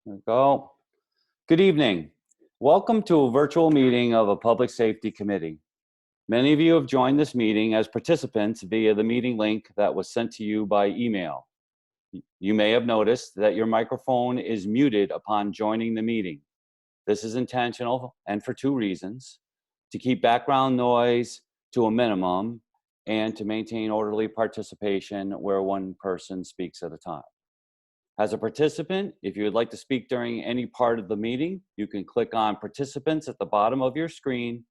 There we go. Good evening. Welcome to a virtual meeting of a Public Safety Committee. Many of you have joined this meeting as participants via the meeting link that was sent to you by email. You may have noticed that your microphone is muted upon joining the meeting. This is intentional and for two reasons: to keep background noise to a minimum and to maintain orderly participation where one person speaks at a time. As a participant, if you would like to speak during any part of the meeting, you can click on Participants at the bottom of your screen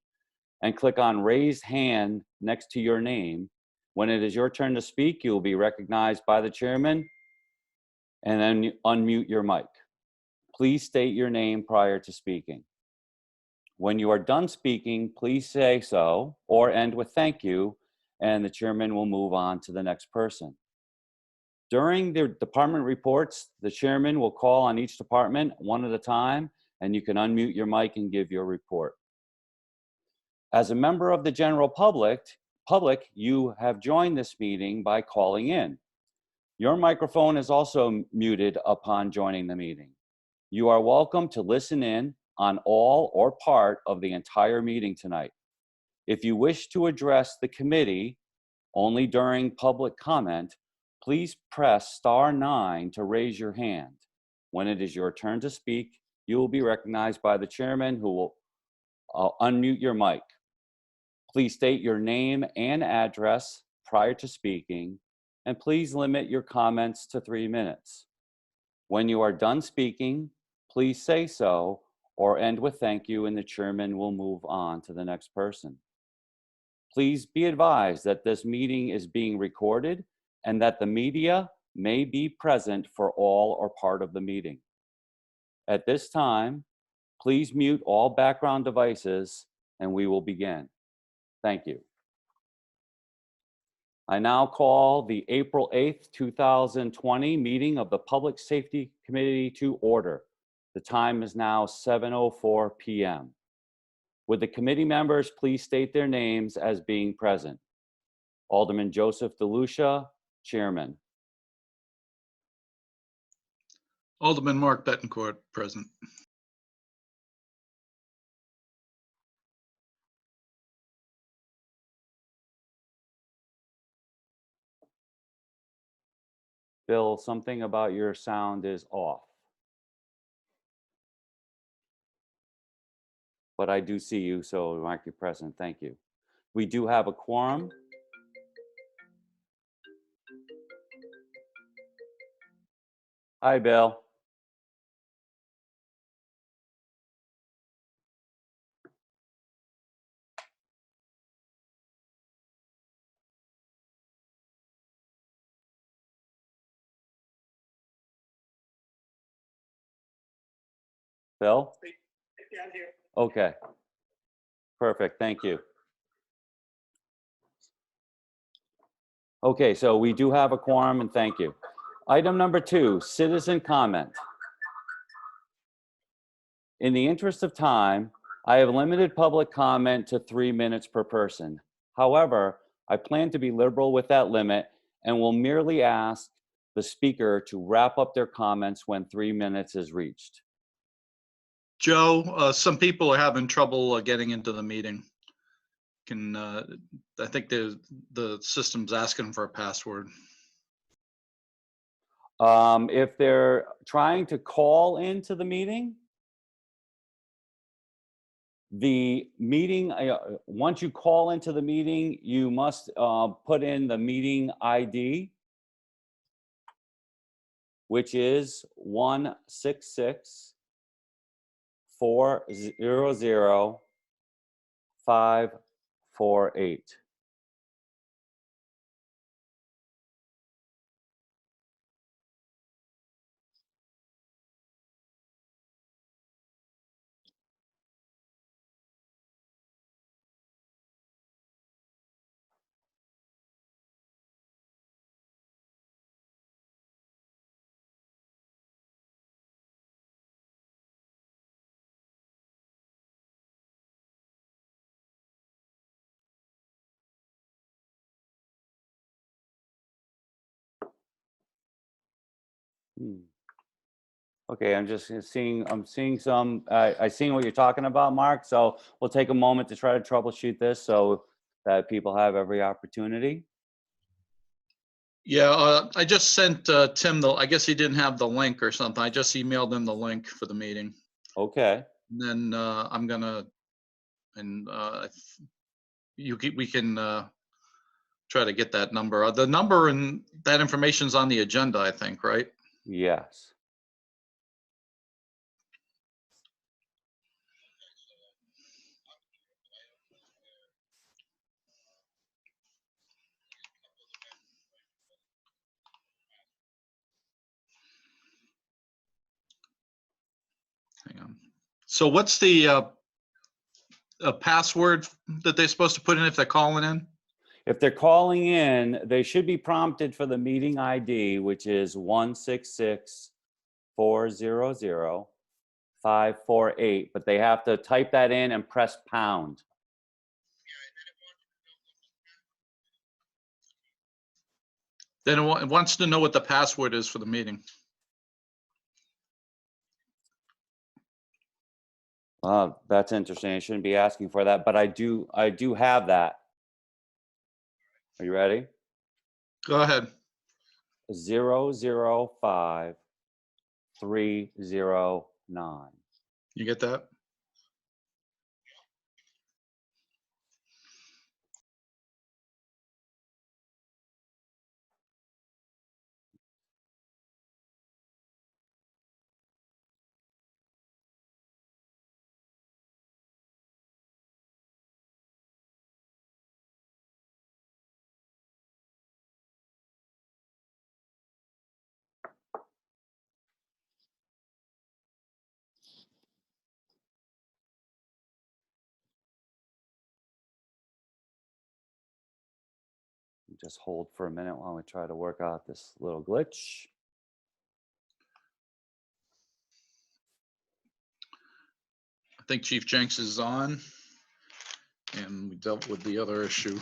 and click on Raise Hand next to your name. When it is your turn to speak, you will be recognized by the chairman and then unmute your mic. Please state your name prior to speaking. When you are done speaking, please say so or end with thank you, and the chairman will move on to the next person. During the department reports, the chairman will call on each department one at a time, and you can unmute your mic and give your report. As a member of the general public, you have joined this meeting by calling in. Your microphone is also muted upon joining the meeting. You are welcome to listen in on all or part of the entire meeting tonight. If you wish to address the committee only during public comment, please press *9 to raise your hand. When it is your turn to speak, you will be recognized by the chairman, who will unmute your mic. Please state your name and address prior to speaking, and please limit your comments to 3 minutes. When you are done speaking, please say so or end with thank you, and the chairman will move on to the next person. Please be advised that this meeting is being recorded and that the media may be present for all or part of the meeting. At this time, please mute all background devices and we will begin. Thank you. I now call the April 8th, 2020 meeting of the Public Safety Committee to order. The time is now 7:04 p.m. Would the committee members please state their names as being present? Alderman Joseph DeLucia, Chairman. Alderman Mark Bettencourt, present. Bill, something about your sound is off. But I do see you, so you might be present. Thank you. We do have a quorum. Hi, Bill. Bill? Okay. Perfect. Thank you. Okay, so we do have a quorum, and thank you. Item number 2, citizen comment. In the interest of time, I have limited public comment to 3 minutes per person. However, I plan to be liberal with that limit and will merely ask the speaker to wrap up their comments when 3 minutes is reached. Joe, some people are having trouble getting into the meeting. I think the system's asking for a password. If they're trying to call into the meeting, once you call into the meeting, you must put in the meeting ID, which is 166-400-548. Okay, I'm seeing some, I seen what you're talking about, Mark, so we'll take a moment to try to troubleshoot this so that people have every opportunity. Yeah, I just sent Tim I guess he didn't have the link or something. I just emailed him the link for the meeting. Okay, And then I'm gonna, and we can try to get that number. The number and that information's on the agenda, I think, right? yes. Hang on. So what's the password that they're supposed to put in if they're calling in? If they're calling in, they should be prompted for the meeting ID, which is 166-400-548, but they have to type that in and press pound. Then it wants to know what the password is for the meeting. That's interesting. I shouldn't be asking for that, but I do have that. Are you ready? Go ahead. 005309. You get that? Just hold for a minute while we try to work out this little glitch. I think Chief Jenks is on, and we dealt with the other issue.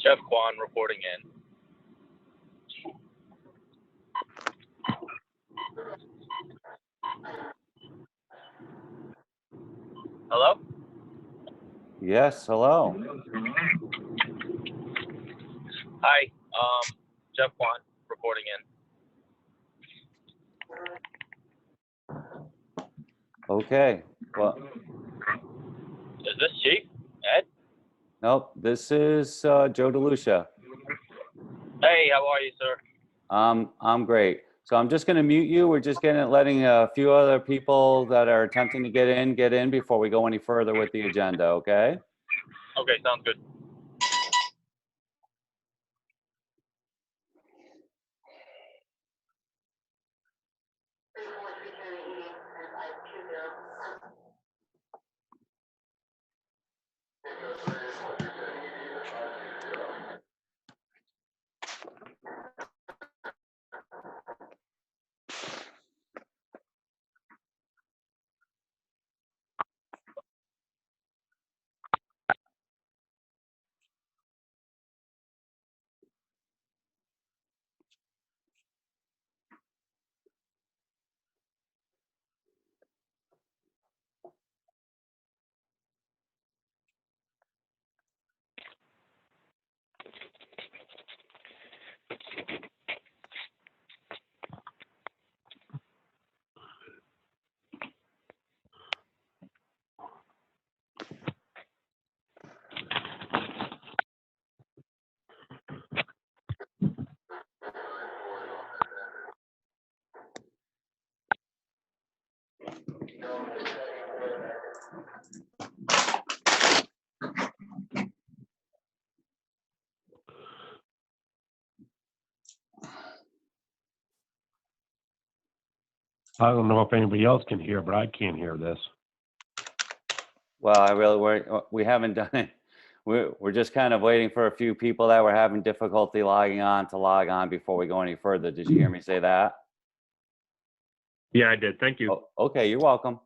Jeff Kwan reporting in. Hello? Yes, hello. Hi, Jeff Kwan reporting in. Okay. Well, Is this Chief? Ed? nope, this is Joe DeLucia. Hey, how are you, sir? I'm great. So I'm just going to mute you. We're just letting a few other people that are attempting to get in before we go any further with the agenda, okay? Okay, sounds good. I don't know if anybody else can hear, but I can't hear this. Well, we haven't done it. We're just kind of waiting for a few people that were having difficulty logging on to log on before we go any further. Did you hear me say that? Yeah, I did. Thank you. Oh, okay, you're welcome.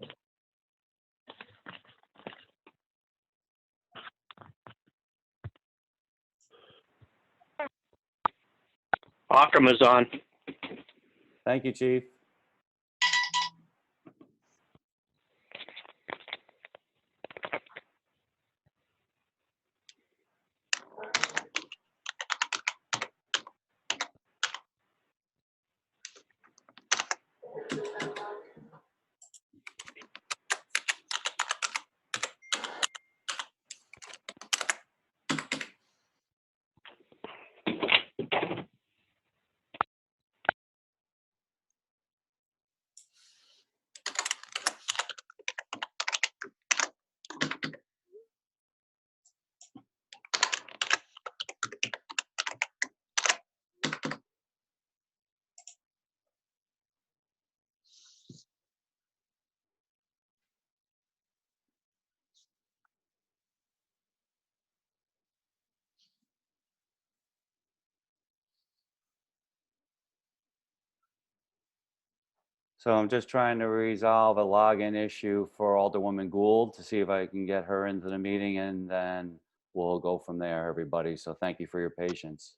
Akram is on. Thank you, Chief. So I'm just trying to resolve a login issue for Alderwoman Gould to see if I can get her into the meeting, and then we'll go from there, everybody. So thank you for your patience.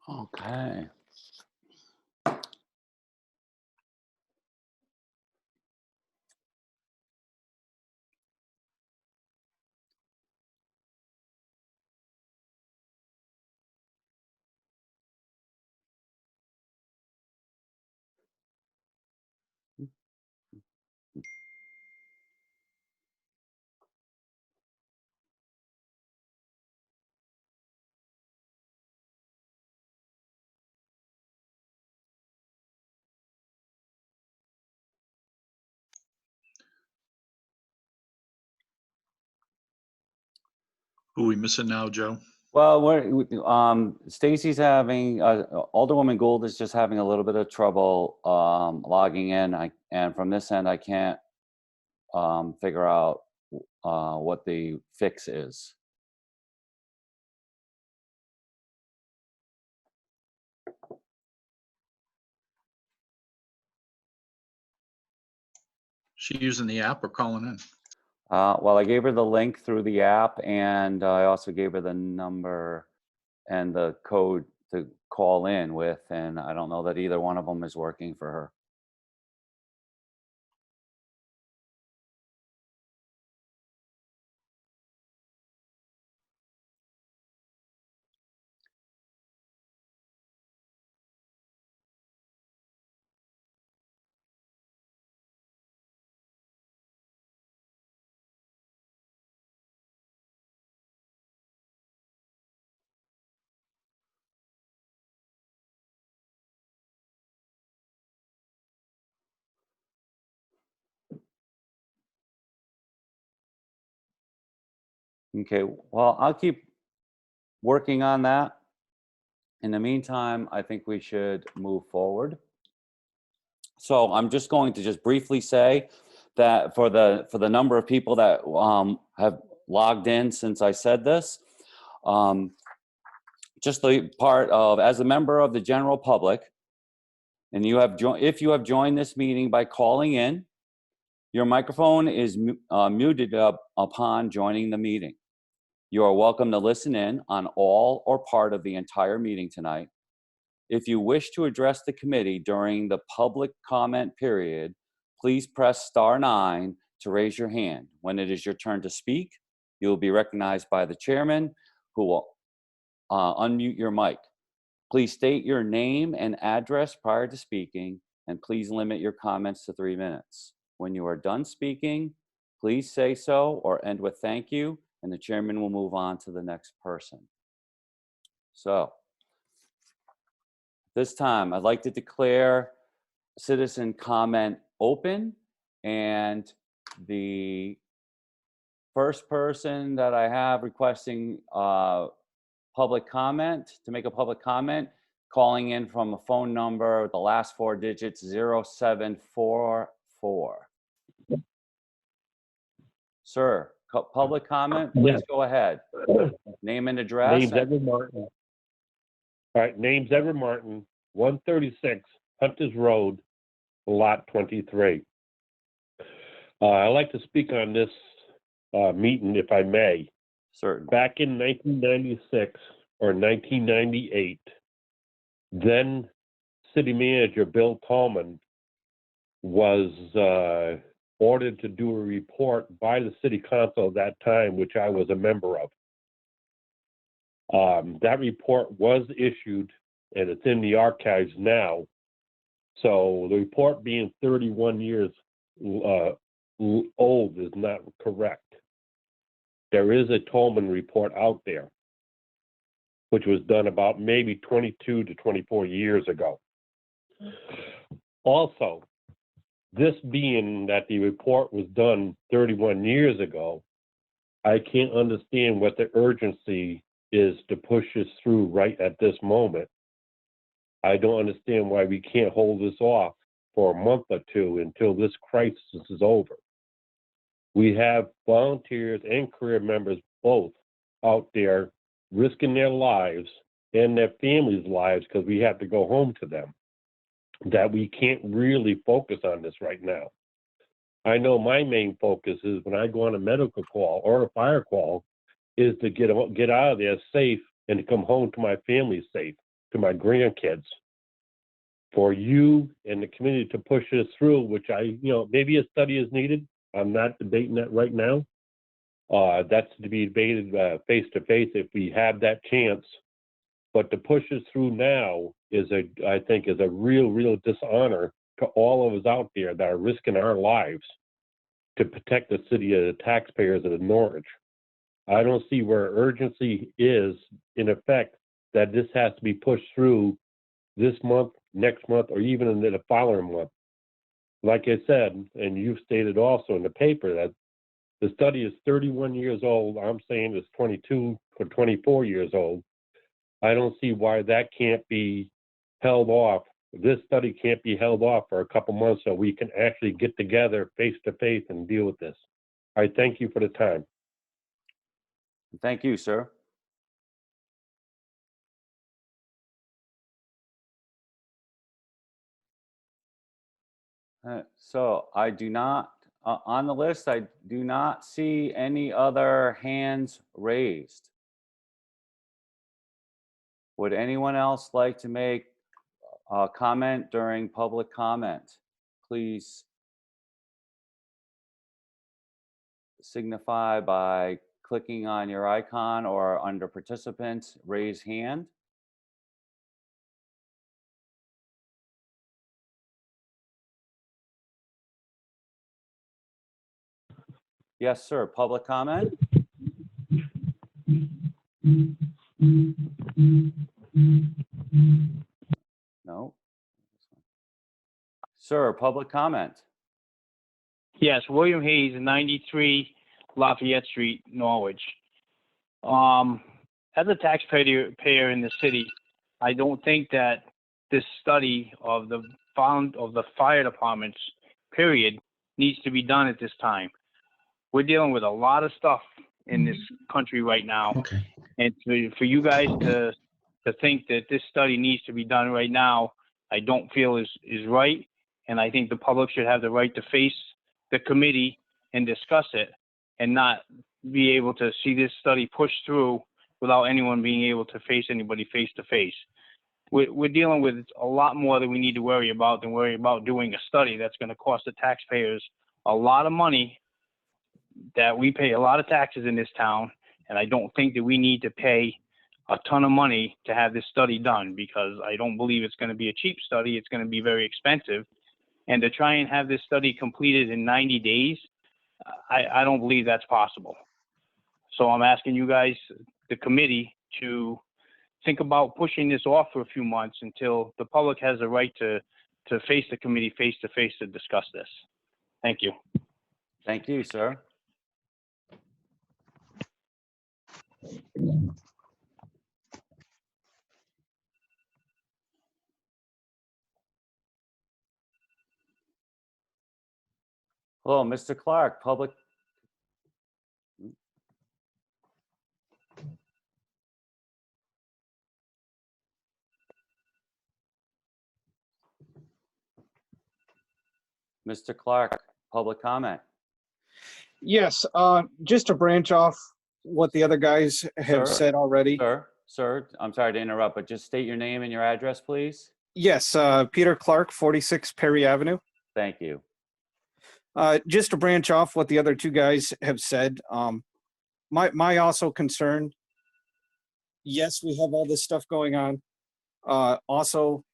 Okay. Who are we missing now, Joe? Well, Stacy's having, Alderwoman Gould is just having a little bit of trouble logging in. And from this end, I can't figure out what the fix is. She using the app or calling in? Well, I gave her the link through the app, and I also gave her the number and the code to call in with, and I don't know that either one of them is working for her. Okay, well, I'll keep working on that. In the meantime, I think we should move forward. So I'm just going to just briefly say that for the number of people that have logged in since I said this, just the part of, as a member of the general public, and if you have joined this meeting by calling in, your microphone is muted up upon joining the meeting. You are welcome to listen in on all or part of the entire meeting tonight. If you wish to address the committee during the public comment period, please press *9 to raise your hand. When it is your turn to speak, you will be recognized by the chairman, who will unmute your mic. Please state your name and address prior to speaking, and please limit your comments to 3 minutes. When you are done speaking, please say so or end with thank you, and the chairman will move on to the next person. So, this time, I'd like to declare citizen comment open, and the first person that I have requesting public comment, to make a public comment, calling in from a phone number with the last 4 digits, 0744. Sir, public comment, please Yes. go ahead. Name and address. Name's Edward Martin. All right, name's Edward Martin, 136 Hunters Road, Lot 23. I'd like to speak on this meeting, if I may. Certain. Back in 1996 or 1998, then City Manager Bill Tallman was ordered to do a report by the City Council at that time, which I was a member of. That report was issued, and it's in the archives now. So the report being 31 years old is not correct. There is a Tolman report out there, which was done about maybe 22 to 24 years ago. Also, this being that the report was done 31 years ago, I can't understand what the urgency is to push this through right at this moment. I don't understand why we can't hold this off for a month or two until this crisis is over. We have volunteers and career members both out there risking their lives and their families' lives because we have to go home to them, that we can't really focus on this right now. I know my main focus is when I go on a medical call or a fire call is to get out of there safe and to come home to my family safe, to my grandkids. For you and the community to push this through, which maybe a study is needed. I'm not debating that right now. That's to be debated face to face if we have that chance. But to push this through now I think is a real dishonor to all of us out there that are risking our lives to protect the city of the taxpayers of the Norwich. I don't see where urgency is in effect that this has to be pushed through this month, next month, or even in the following month. Like I said, and you've stated also in the paper that the study is 31 years old. I'm saying it's 22 or 24 years old. I don't see why that can't be held off. This study can't be held off for a couple months so we can actually get together face to face and deal with this. I thank you for the time. Thank you, sir. So I do not, on the list, I do not see any other hands raised. Would anyone else like to make a comment during public comment? Please signify by clicking on your icon or under participants, raise hand. Yes, sir. Public comment? No. Sir, public comment. Yes, William Hayes, 93 Lafayette Street, Norwich. As a taxpayer in the city, I don't think that this study of the fire departments, period, needs to be done at this time. We're dealing with a lot of stuff in this country right now. Okay. And for you guys to think that this study needs to be done right now, I don't feel is right. And I think the public should have the right to face the committee and discuss it, and not be able to see this study pushed through without anyone being able to face anybody face to face. We're dealing with a lot more that we need to worry about than worry about doing a study that's going to cost the taxpayers a lot of money, that we pay a lot of taxes in this town. And I don't think that we need to pay a ton of money to have this study done, because I don't believe it's going to be a cheap study. It's going to be very expensive. And to try and have this study completed in 90 days, I don't believe that's possible. So I'm asking you guys, the committee, to think about pushing this off for a few months until the public has the right to face the committee face to face to discuss this. Thank you. Thank you, sir. Hello, Mr. Clark, public. Mr. Clark, public comment. Yes, just to branch off what the other guys have Sir? said already. Sir, I'm sorry to interrupt, but just state your name and your address, please. Yes, Peter Clark, 46 Perry Avenue. Thank you. Just to branch off what the other two guys have said, my also concern, yes, we have all this stuff going on. Also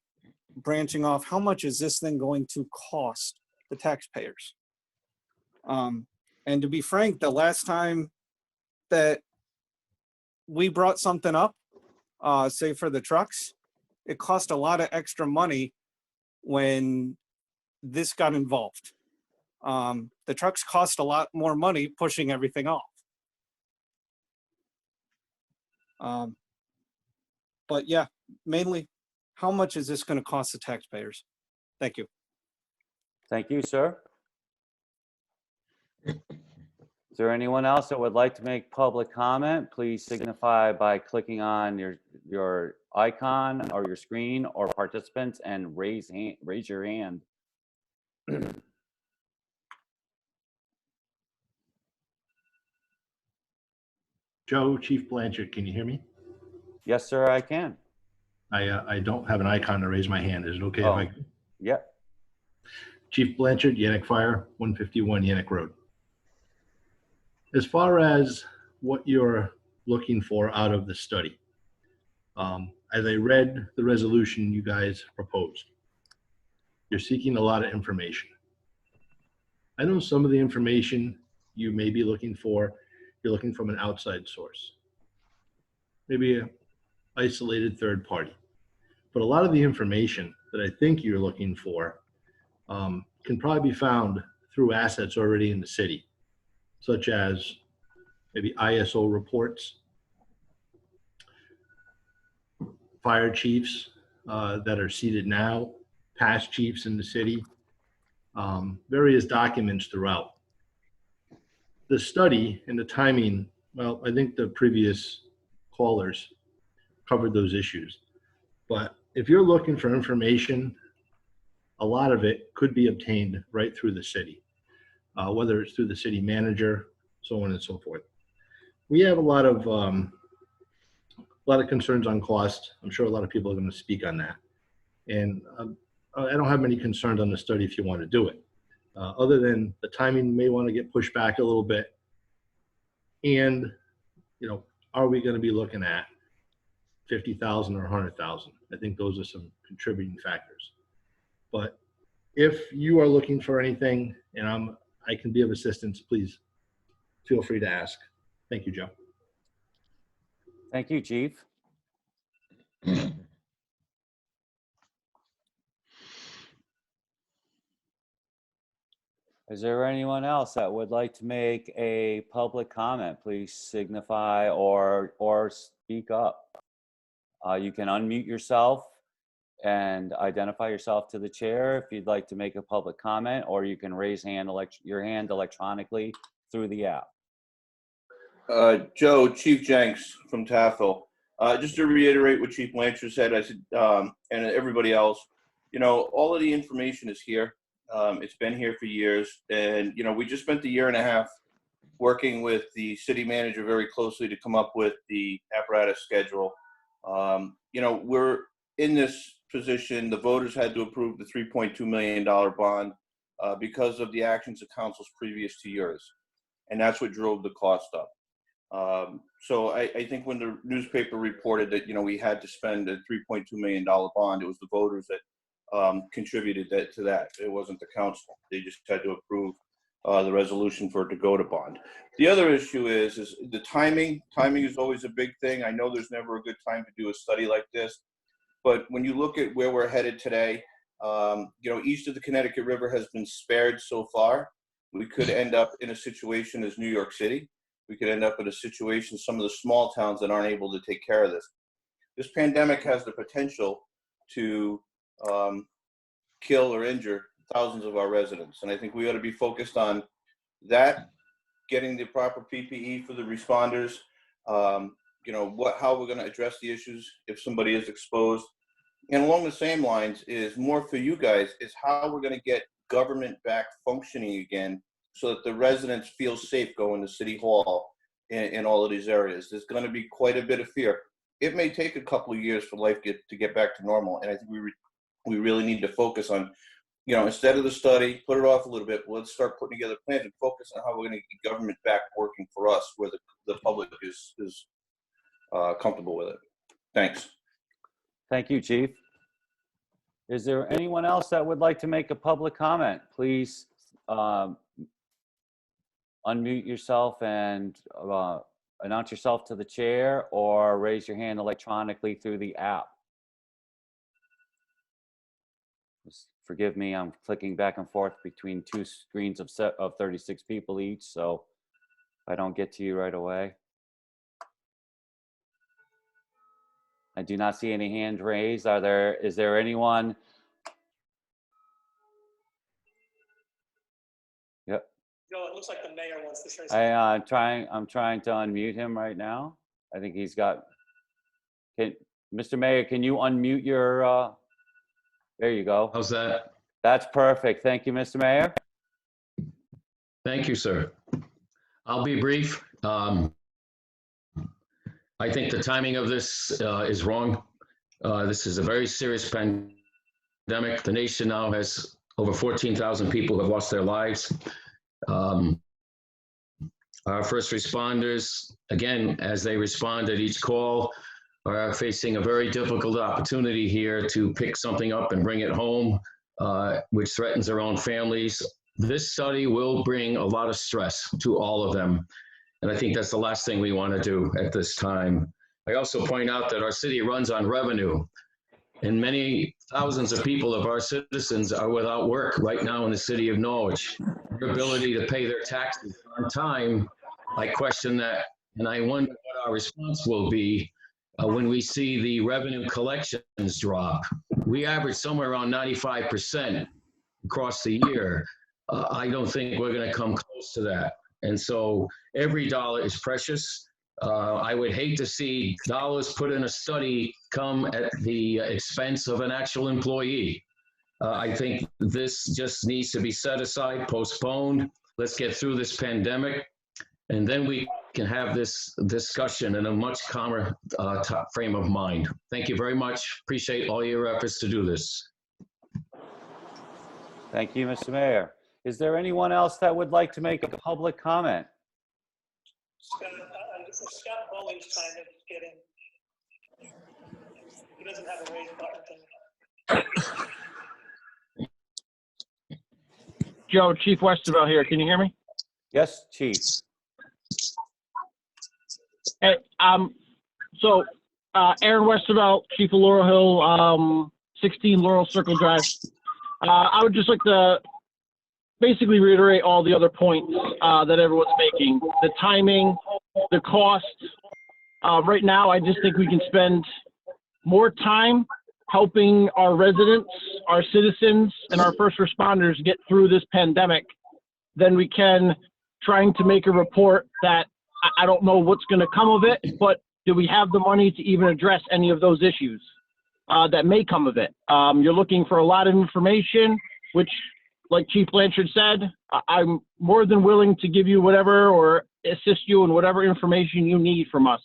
branching off, how much is this thing going to cost the taxpayers? And to be frank, the last time that we brought something up, say for the trucks, it cost a lot of extra money when this got involved. The trucks cost a lot more money pushing everything off. But yeah, mainly, how much is this going to cost the taxpayers? Thank you. Thank you, sir. Is there anyone else that would like to make public comment? Please signify by clicking on your icon or your screen or participants and raise your hand. Joe, Chief Blanchard, can you hear me? Yes, sir, I can. I don't have an icon to raise my hand. Is it okay if I? Yep. Chief Blanchard, Yannick Fire, 151 Yannick Road. As far as what you're looking for out of the study, as I read the resolution you guys proposed, you're seeking a lot of information. I know some of the information you may be looking for, you're looking from an outside source, maybe an isolated third party. But a lot of the information that I think you're looking for can probably be found through assets already in the city, such as maybe ISO reports, fire chiefs that are seated now, past chiefs in the city, various documents throughout. The study and the timing, well, I think the previous callers covered those issues. But if you're looking for information, a lot of it could be obtained right through the city, whether it's through the city manager, so on and so forth. We have a lot of concerns on cost. I'm sure a lot of people are going to speak on that. And I don't have many concerns on the study if you want to do it. Other than the timing may want to get pushed back a little bit. And, you know, are we going to be looking at 50,000 or 100,000? I think those are some contributing factors. But if you are looking for anything and I can be of assistance, please feel free to ask. Thank you, Joe. Thank you, Chief. Is there anyone else that would like to make a public comment? Please signify or speak up. You can unmute yourself and identify yourself to the chair if you'd like to make a public comment, or you can raise your hand electronically through the app. Joe, Chief Jenks from Taffel. Just to reiterate what Chief Blanchard said, I said, and everybody else, all of the information is here. It's been here for years. And, we just spent a year and a half working with the city manager very closely to come up with the apparatus schedule. We're in this position. The voters had to approve the $3.2 million bond because of the actions of councils previous to yours. And that's what drove the cost up. So I think when the newspaper reported that, we had to spend a $3.2 million bond, it was the voters that contributed to that. It wasn't the council. They just had to approve the resolution for it to go to bond. The other issue is the timing. Timing is always a big thing. I know there's never a good time to do a study like this, but when you look at where we're headed today, east of the Connecticut River has been spared so far. We could end up in a situation as New York City. We could end up in a situation, some of the small towns that aren't able to take care of this. This pandemic has the potential to kill or injure thousands of our residents. And I think we ought to be focused on that, getting the proper PPE for the responders, how we're going to address the issues if somebody is exposed. And along the same lines is more for you guys is how we're going to get government back functioning again so that the residents feel safe going to City Hall in all of these areas. There's going to be quite a bit of fear. It may take a couple of years for life to get back to normal. And I think we really need to focus on, instead of the study, put it off a little bit. Let's start putting together plans and focus on how we're going to get government back working for us where the public is comfortable with it. Thanks. Thank you, Chief. Is there anyone else that would like to make a public comment? Please unmute yourself and announce yourself to the chair or raise your hand electronically through the app. Just forgive me, I'm clicking back and forth between two screens of 36 people each, so if I don't get to you right away. I do not see any hands raised. Is there anyone? Yep. Joe, it looks like the mayor wants to say something. I'm trying to unmute him right now. I think he's got, Mr. Mayor, can you unmute your, there you go. How's that? That's perfect. Thank you, Mr. Mayor. Thank you, sir. I'll be brief. I think the timing of this is wrong. This is a very serious pandemic. The nation now has over 14,000 people who have lost their lives. Our first responders, again, as they respond at each call, are facing a very difficult opportunity here to pick something up and bring it home, which threatens their own families. This study will bring a lot of stress to all of them. And I think that's the last thing we want to do at this time. I also point out that our city runs on revenue, and many thousands of people of our citizens are without work right now in the city of Norwich. Their ability to pay their taxes on time, I question that. And I wonder what our response will be when we see the revenue collections drop. We average somewhere around 95% across the year. I don't think we're going to come close to that. And so every dollar is precious. I would hate to see dollars put in a study come at the expense of an actual employee. I think this just needs to be set aside, postponed. Let's get through this pandemic, and then we can have this discussion in a much calmer frame of mind. Thank you very much. Appreciate all your efforts to do this. Thank you, Mr. Mayor. Is there anyone else that would like to make a public comment? Scott Bowling's time is getting, he doesn't have a raise button thing. Joe, Chief Westervelt here. Can you hear me? Yes, Chief. Hey, Aaron Westervelt, Chief of Laurel Hill, 16 Laurel Circle Drive. I would just like to basically reiterate all the other points that everyone's making. The timing, the cost. Right now, I just think we can spend more time helping our residents, our citizens, and our first responders get through this pandemic than we can trying to make a report that I don't know what's going to come of it, but do we have the money to even address any of those issues that may come of it? You're looking for a lot of information, which, like Chief Blanchard said, I'm more than willing to give you whatever or assist you in whatever information you need from us.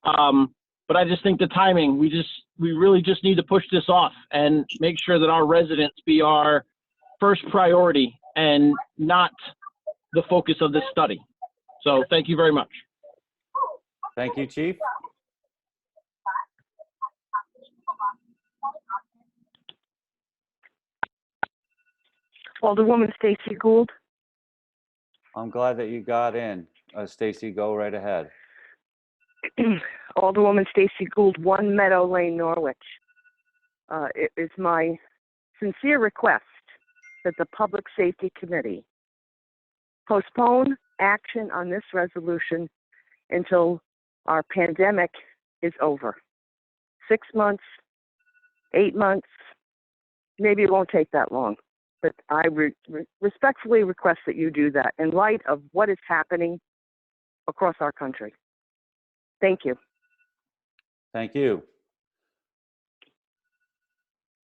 But I just think the timing, we really just need to push this off and make sure that our residents be our first priority and not the focus of this study. So thank you very much. Thank you, Chief. Alderwoman Stacey Gould. I'm glad that you got in. Stacy, go right ahead. Alderwoman Stacey Gould, 1 Meadow Lane, Norwich. It is my sincere request that the Public Safety Committee postpone action on this resolution until our pandemic is over. 6 months, 8 months, maybe it won't take that long. But I respectfully request that you do that in light of what is happening across our country. Thank you. Thank you.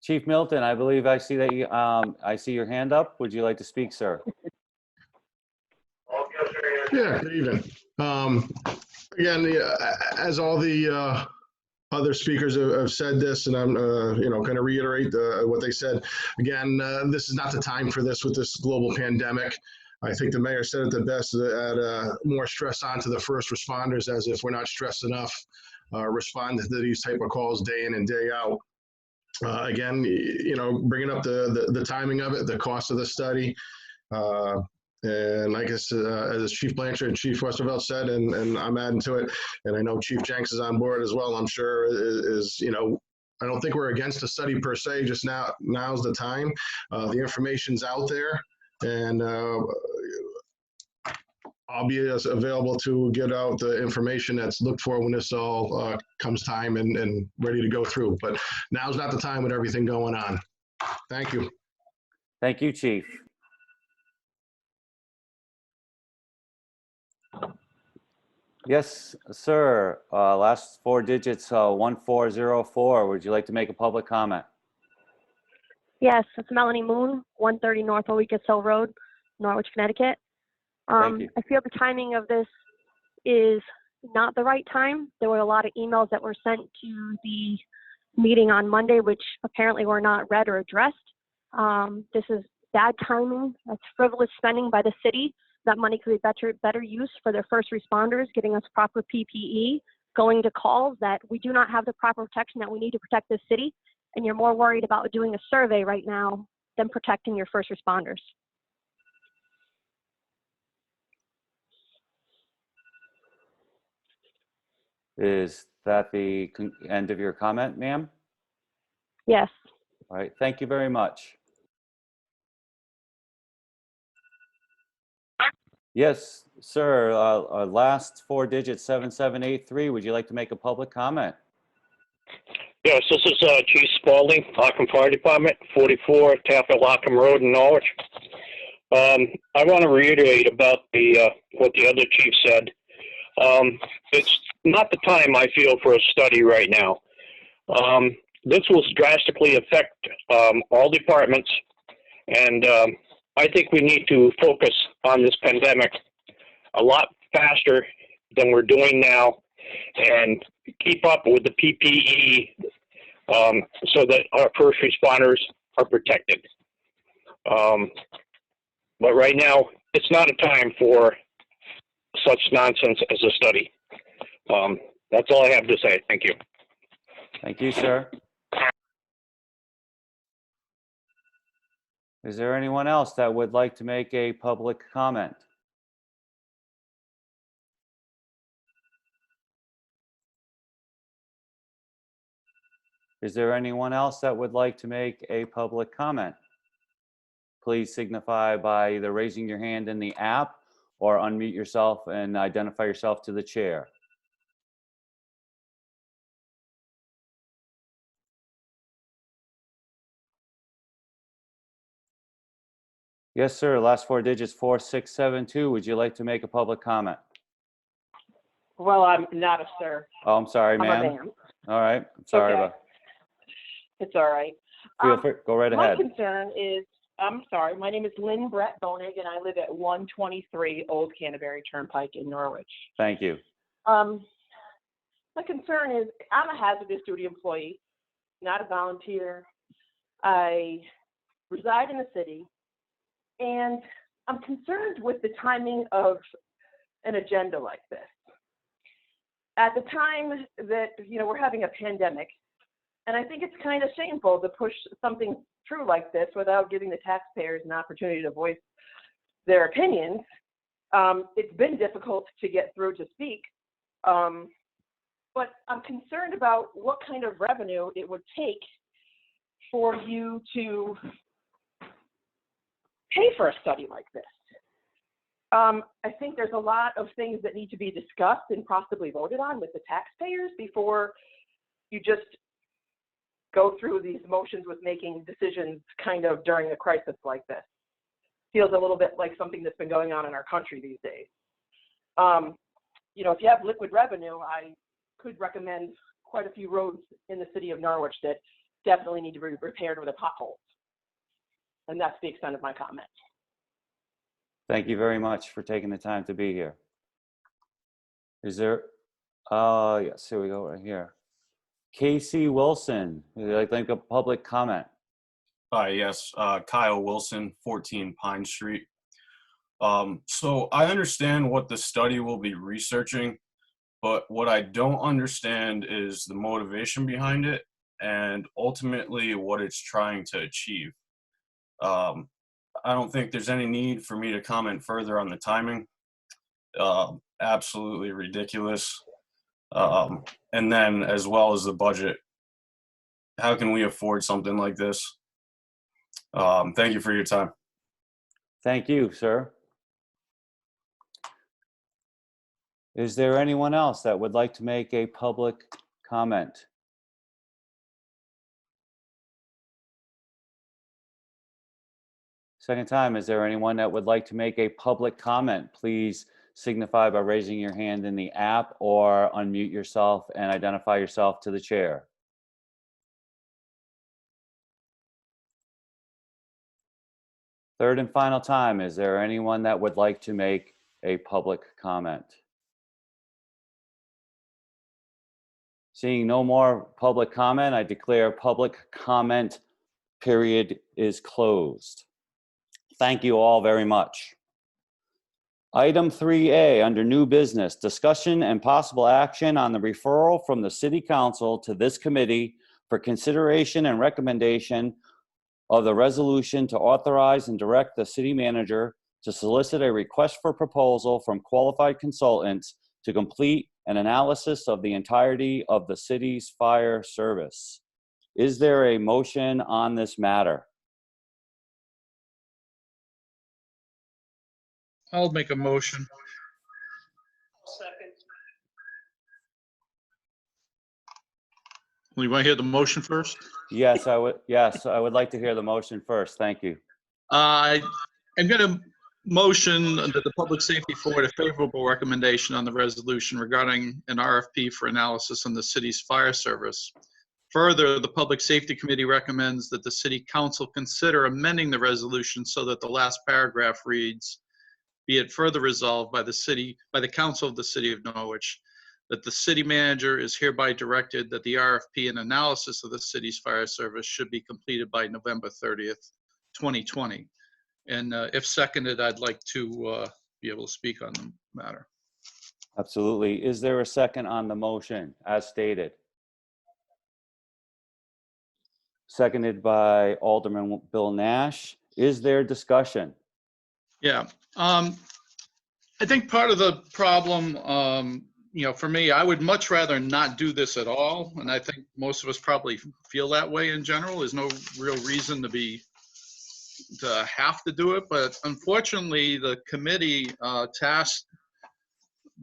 Chief Milton, I believe I see that you, I see your hand up. Would you like to speak, sir? Yeah, good evening. Again, as all the other speakers have said this, and I'm going to reiterate what they said. Again, this is not the time for this with this global pandemic. I think the mayor said it the best, add more stress onto the first responders, as if we're not stressed enough responding to these type of calls day in and day out. Again, bringing up the timing of it, the cost of the study, and I guess as Chief Blanchard and Chief Westervelt said, and I'm adding to it, and I know Chief Jenks is on board as well, I'm sure is I don't think we're against the study per se, just now's the time. The information's out there, and I'll be available to get out the information that's looked for when this all comes time and ready to go through. But now's not the time with everything going on. Thank you. Thank you, Chief. Yes, sir. Last 4 digits, 1404. Would you like to make a public comment? Yes, it's Melanie Moon, 130 North Oikos Hill Road, Norwich, Connecticut. Thank you. I feel the timing of this is not the right time. There were a lot of emails that were sent to the meeting on Monday, which apparently were not read or addressed. This is bad timing. That's frivolous spending by the city. That money could be better use for their first responders, getting us proper PPE, going to calls that we do not have the proper protection that we need to protect this city. And you're more worried about doing a survey right now than protecting your first responders. Is that the end of your comment, ma'am? Yes. All right, thank you very much. Yes, sir. Last 4 digits, 7783. Would you like to make a public comment? Yes, this is Chief Spalding, Ockham Fire Department, 44 Taffet Ockham Road in Norwich. I want to reiterate about what the other chief said. It's not the time, I feel, for a study right now. This will drastically affect all departments, and I think we need to focus on this pandemic a lot faster than we're doing now and keep up with the PPE so that our first responders are protected. But right now, it's not a time for such nonsense as a study. That's all I have to say. Thank you. Thank you, sir. Is there anyone else that would like to make a public comment? Is there anyone else that would like to make a public comment? please signify by either raising your hand in the app or unmute yourself and identify yourself to the chair. Yes, sir. Last four digits, 4672. Would you like to make a public comment? Well, I'm not a sir. Oh, I'm sorry, I'm a ma'am. ma'am. All right. I'm sorry Okay. about. It's all right. Feel free. Go right ahead. My concern is, I'm sorry, my name is Lynn Brett Bonig, and I live at 123 Old Canterbury Turnpike in Norwich. Thank you. My concern is I'm a hazardous duty employee, not a volunteer. I reside in the city, and I'm concerned with the timing of an agenda like this. At the time that, we're having a pandemic, and I think it's kind of shameful to push something through like this without giving the taxpayers an opportunity to voice their opinions. It's been difficult to get through to speak, but I'm concerned about what kind of revenue it would take for you to pay for a study like this. I think there's a lot of things that need to be discussed and possibly voted on with the taxpayers before you just go through these motions with making decisions kind of during a crisis like this. Feels a little bit like something that's been going on in our country these days. If you have liquid revenue, I could recommend quite a few roads in the city of Norwich that definitely need to be repaired with a pothole. And that's the extent of my comment. Thank you very much for taking the time to be here. Is there, yes, here we go right here. Casey Wilson, would you like to make a public comment? Yes, Kyle Wilson, 14 Pine Street. So I understand what the study will be researching, but what I don't understand is the motivation behind it and ultimately what it's trying to achieve. I don't think there's any need for me to comment further on the timing. Absolutely ridiculous. And then as well as the budget. How can we afford something like this? Thank you for your time. Thank you, sir. Is there anyone else that would like to make a public comment? Second time, is there anyone that would like to make a public comment? Please signify by raising your hand in the app or unmute yourself and identify yourself to the chair. Third and final time, is there anyone that would like to make a public comment? Seeing no more public comment, I declare public comment period is closed. Thank you all very much. Item 3A under new business, discussion and possible action on the referral from the City Council to this committee for consideration and recommendation of the resolution to authorize and direct the city manager to solicit a request for proposal from qualified consultants to complete an analysis of the entirety of the city's fire service. Is there a motion on this matter? I'll make a motion. Second. Well, you want to hear the motion first? Yes, I would. Yes, I would like to hear the motion first. Thank you. I'm going to motion that the Public Safety forward a favorable recommendation on the resolution regarding an RFP for analysis on the city's fire service. Further, the Public Safety Committee recommends that the City Council consider amending the resolution so that the last paragraph reads, "Be it further resolved by the Council of the City of Norwich, that the city manager is hereby directed that the RFP and analysis of the city's fire service should be completed by November 30th, 2020. And if seconded, I'd like to be able to speak on the matter. Absolutely. Is there a second on the motion as stated? Seconded by Alderman Bill Nash. Is there discussion? Yeah. I think part of the problem, for me, I would much rather not do this at all. And I think most of us probably feel that way in general. There's no real reason to be have to do it, but unfortunately, the committee tasked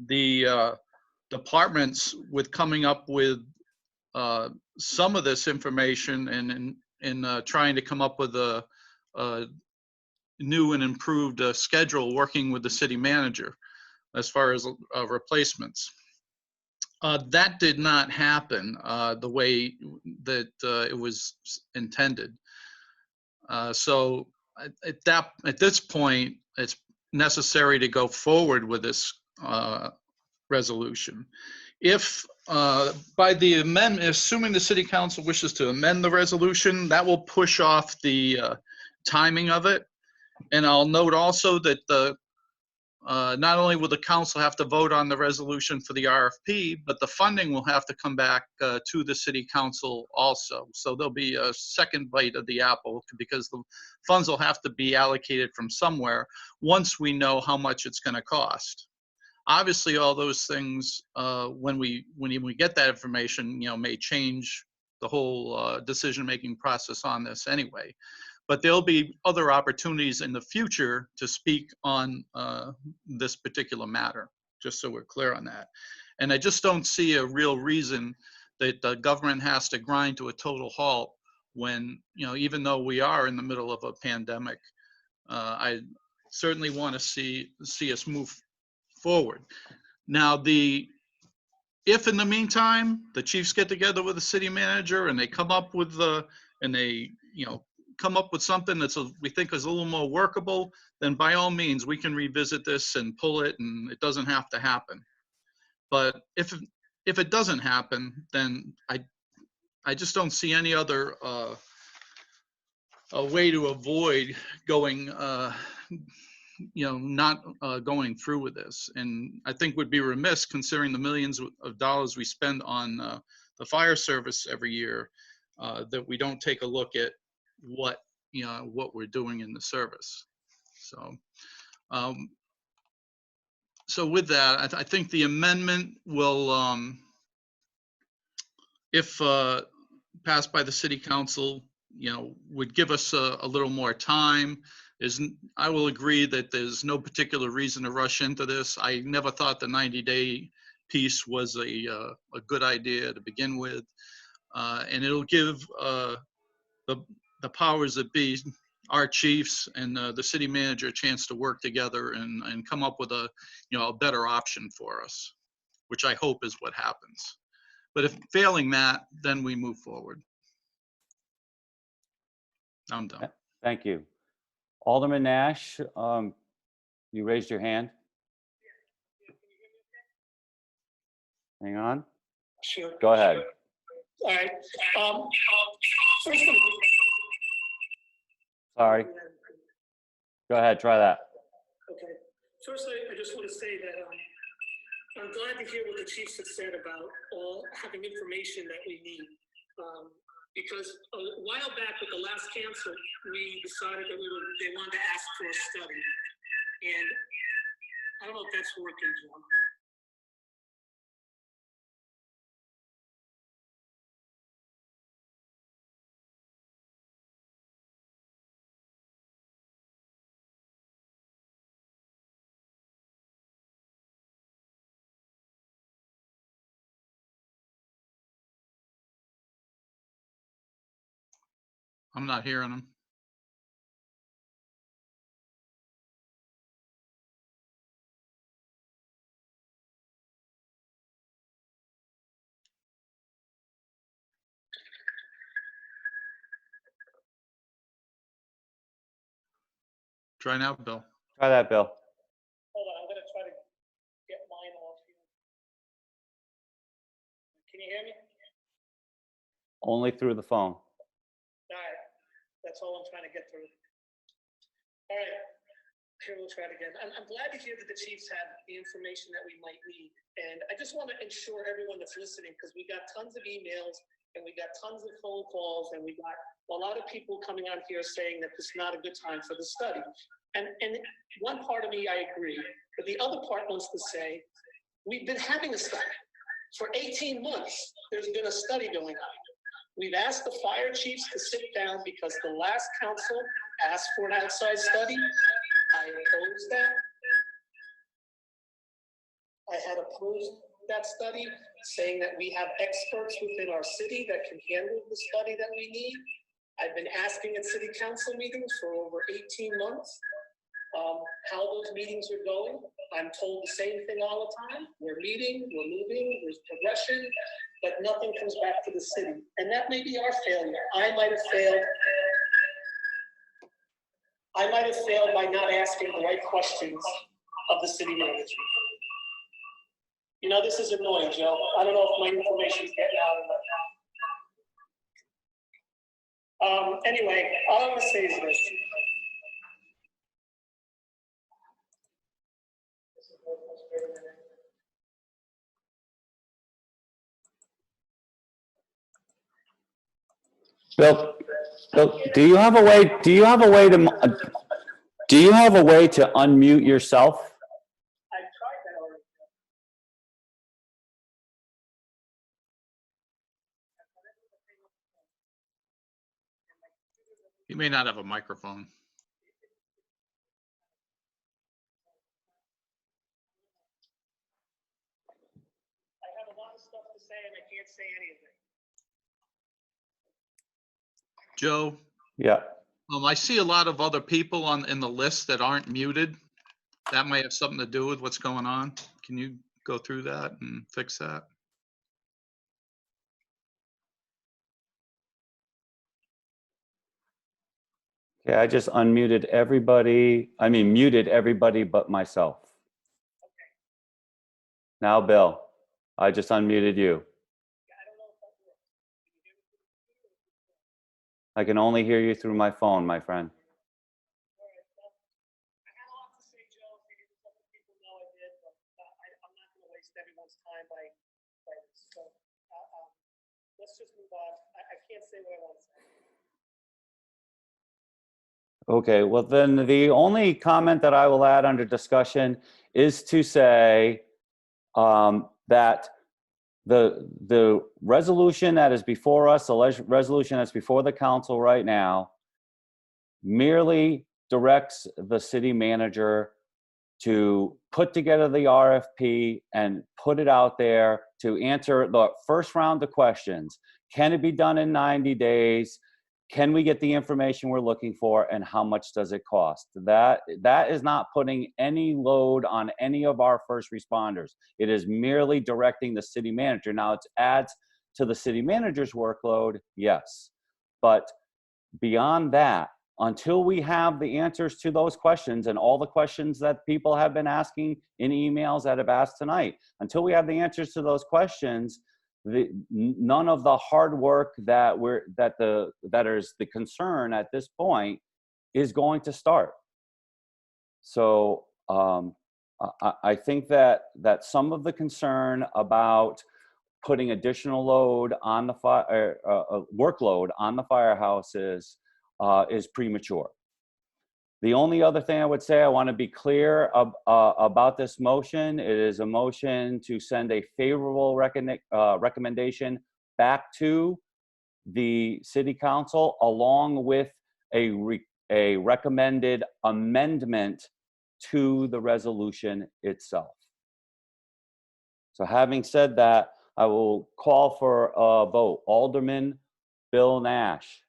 the departments with coming up with some of this information and in trying to come up with a new and improved schedule, working with the city manager as far as replacements. That did not happen the way that it was intended. So at this point, it's necessary to go forward with this resolution. If by the amendment, assuming the city council wishes to amend the resolution, that will push off the timing of it. And I'll note also that not only will the council have to vote on the resolution for the RFP, but the funding will have to come back to the city council also. So there'll be a second bite of the apple because the funds will have to be allocated from somewhere once we know how much it's going to cost. Obviously, all those things, when we get that information, may change the whole decision-making process on this anyway. But there'll be other opportunities in the future to speak on this particular matter, just so we're clear on that. And I just don't see a real reason that the government has to grind to a total halt when, even though we are in the middle of a pandemic, I certainly want to see us move forward. Now, if in the meantime, the chiefs get together with the city manager and they come up with come up with something that's we think is a little more workable, then by all means we can revisit this and pull it, and it doesn't have to happen. But if it doesn't happen, then I just don't see any other a way to avoid going not going through with this. And I think would be remiss, considering the millions of dollars we spend on the fire service every year, that we don't take a look at what we're doing in the service. So so with that, I think the amendment will, if passed by the city council, would give us a little more time. I will agree that there's no particular reason to rush into this. I never thought the 90-day piece was a good idea to begin with, and it'll give the powers that be, our chiefs and the city manager, a chance to work together and come up with a better option for us, which I hope is what happens. But if failing that, then we move forward. I'm done. Thank you. Alderman Nash, you raised your hand. Hang on. Sure. Go ahead. All right. First of Sorry. Go ahead, try that. Okay. First, I just want to say that I'm glad to hear what the chiefs have said about all having information that we need. Because a while back with the last council, we decided that they wanted to ask for a study. And I don't know if that's working, John. I'm not hearing them. Try now, Bill. Try that, Bill. Hold on, I'm going to try to get mine off here. Can you hear me? Only through the phone. All right. That's all I'm trying to get through. All right. Here, we'll try it again. I'm glad to hear that the chiefs have the information that we might need. And I just want to ensure everyone that's listening, because we got tons of emails and we got tons of phone calls and we got a lot of people coming on here saying that this is not a good time for the study. And one part of me, I agree. But the other part wants to say, we've been having a study. For 18 months, there's been a study going on. We've asked the fire chiefs to sit down because the last council asked for an outside study. I opposed that. I had opposed that study, saying that we have experts within our city that can handle the study that we need. I've been asking at city council meetings for over 18 months how those meetings are going. I'm told the same thing all the time. We're meeting, we're moving, there's progression, but nothing comes back to the city. And that may be our failure. I might have failed by not asking the right questions of the city manager. You know, this is annoying, Joe. I don't know if my information's getting out or not. Anyway, all I'm gonna say is this. Bill, do you have a way to unmute yourself? I've tried that already. You may not have a microphone. I have a lot of stuff to say and I can't say anything. Joe, Yeah. I see a lot of other people in the list that aren't muted. That might have something to do with what's going on. Can you go through that and fix that? Okay, I just unmuted everybody. I mean, muted everybody but myself. Now, Bill, I just unmuted you. I can only hear you through my phone, my friend. Everyone's time by this. So let's just move on. I can't say what I want to say. Okay, well then the only comment that I will add under discussion is to say that the resolution that is before us, the resolution that's before the council right now, merely directs the city manager to put together the RFP and put it out there to answer the first round of questions. Can it be done in 90 days? Can we get the information we're looking for, and how much does it cost? That is not putting any load on any of our first responders. It is merely directing the city manager. Now, it adds to the city manager's workload, yes. But beyond that, until we have the answers to those questions and all the questions that people have been asking in emails that have asked tonight, until we have the answers to those questions, none of the hard work that is the concern at this point is going to start. So I think that some of the concern about putting additional load on the workload on the firehouses is premature. The only other thing I would say, I want to be clear about this motion. It is a motion to send a favorable recommendation back to the city council, along with a recommended amendment to the resolution itself. So having said that, I will call for a vote. Alderman Bill Nash.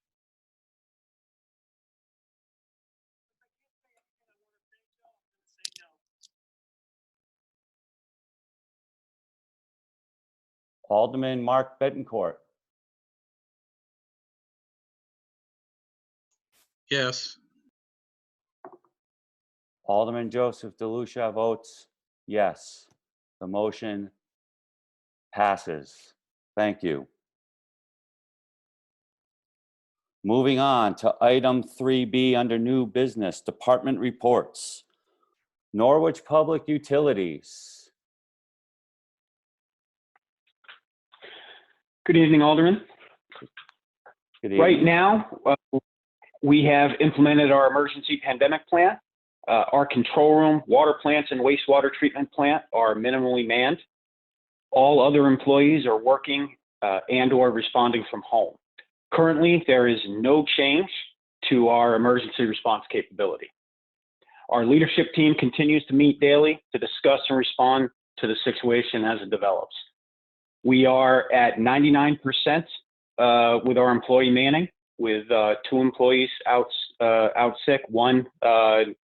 Alderman Mark Bettencourt. Yes. Alderman Joseph DeLucia votes yes. The motion passes. Thank you. Moving on to item 3B under new business, department reports. Norwich Public Utilities. Good evening, Alderman. Good evening. Right now, we have implemented our emergency pandemic plan. Our control room, water plants, and wastewater treatment plant are minimally manned. All other employees are working and/or responding from home. Currently, there is no change to our emergency response capability. Our leadership team continues to meet daily to discuss and respond to the situation as it develops. We are at 99% with our employee manning, with 2 employees out sick, one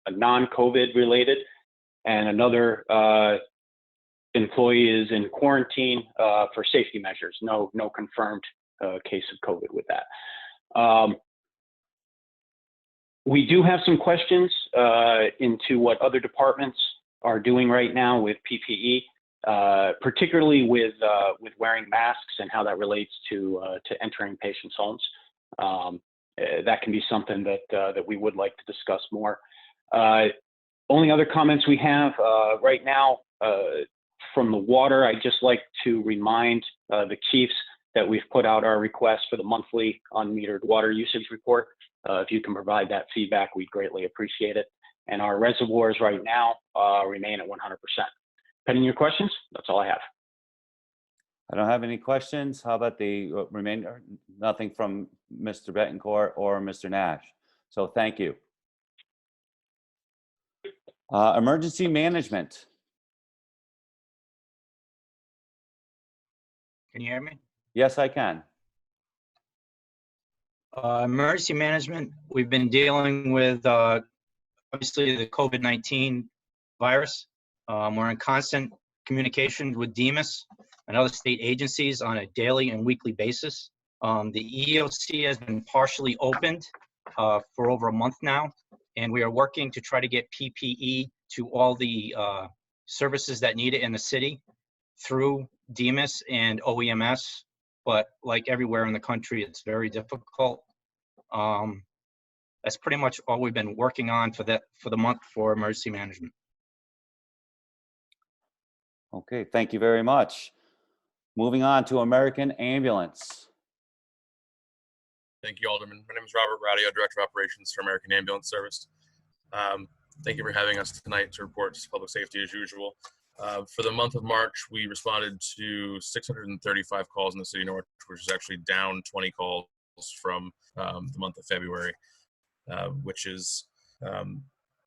non-COVID related, and another employee is in quarantine for safety measures. No confirmed case of COVID with that. We do have some questions into what other departments are doing right now with PPE, particularly with wearing masks and how that relates to entering patients' homes. That can be something that we would like to discuss more. Only other comments we have right now from the water, I'd just like to remind the chiefs that we've put out our request for the monthly unmetered water usage report. If you can provide that feedback, we'd greatly appreciate it. And our reservoirs right now remain at 100%. Pending your questions, that's all I have. I don't have any questions. How about the remainder? Nothing from Mr. Betancourt or Mr. Nash. So thank you. Emergency management. Can you hear me? Yes, I can. Emergency management, we've been dealing with obviously the COVID-19 virus. We're in constant communication with DEMIS and other state agencies on a daily and weekly basis. The EOC has been partially opened for over a month now, and we are working to try to get PPE to all the services that need it in the city through DEMIS and OEMS. But like everywhere in the country, it's very difficult. That's pretty much all we've been working on for the month for emergency management. Okay, thank you very much. Moving on to American Ambulance. Thank you, Alderman. My name is Robert Radio, Director of Operations for American Ambulance Service. Thank you for having us tonight to report to public safety as usual. For the month of March, we responded to 635 calls in the city of Norwich, which is actually down 20 calls from the month of February, which is